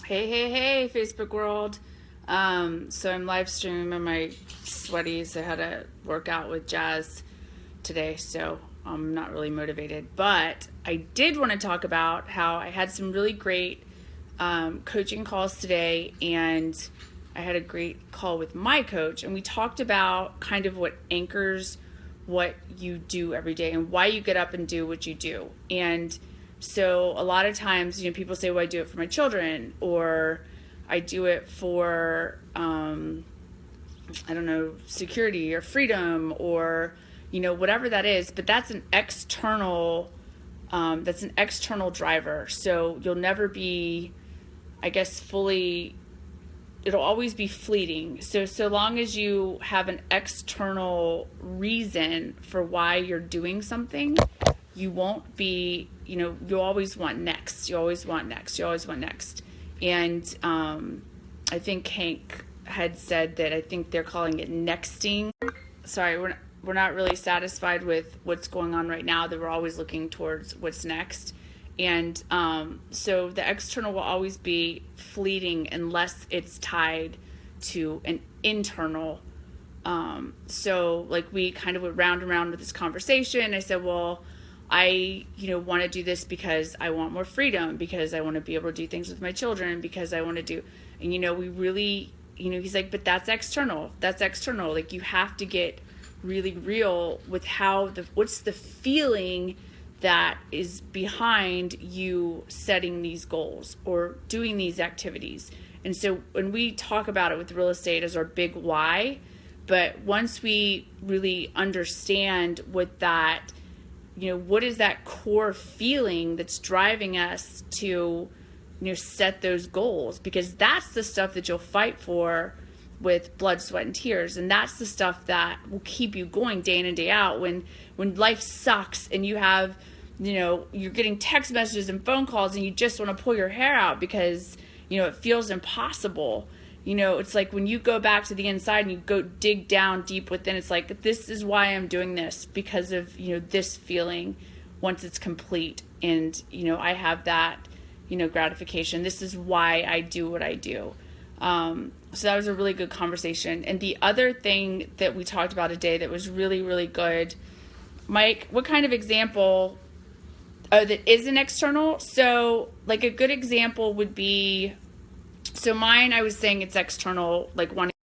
Hey, hey, hey, Facebook world. So I'm live streaming in my sweaties. I had a workout with Jazz today, so I'm not really motivated. But I did want to talk about how I had some really great coaching calls today, and I had a great call with my coach, and we talked about kind of what anchors what you do every day and why you get up and do what you do. And so a lot of times, people say, well, I do it for my children, or I do it for, I don't know, security or freedom, or, whatever that is. But that's an external driver. So you'll never be, I guess, fully, it'll always be fleeting. So long as you have an external reason for why you're doing something, you won't be, you always want next. You always want next. You always want next. And I think Hank had said that I think they're calling it nexting. Sorry, we're not really satisfied with what's going on right now, that we're always looking towards what's next. And so the external will always be fleeting unless it's tied to an internal. So like we kind of went round and round with this conversation. I said, well, I, want to do this because I want more freedom, because I want to be able to do things with my children, because I want to do, and, we really, he's like, but that's external. That's external. Like, you have to get really real with what's the feeling that is behind you setting these goals or doing these activities. And so when we talk about it with real estate as our big why, but once we really understand what that, what is that core feeling that's driving us to, set those goals? Because that's the stuff that you'll fight for with blood, sweat, and tears. And that's the stuff that will keep you going day in and day out when life sucks and you have, you're getting text messages and phone calls and you just want to pull your hair out because, it feels impossible. It's like when you go back to the inside and you go dig down deep within, it's like, this is why I'm doing this, because of, this feeling once it's complete. And, I have that, gratification. This is why I do what I do. So that was a really good conversation. And the other thing that we talked about today that was really, really good, Mike, what kind of example that isn't external? So like a good example would be, so mine, I was saying it's external, like wanting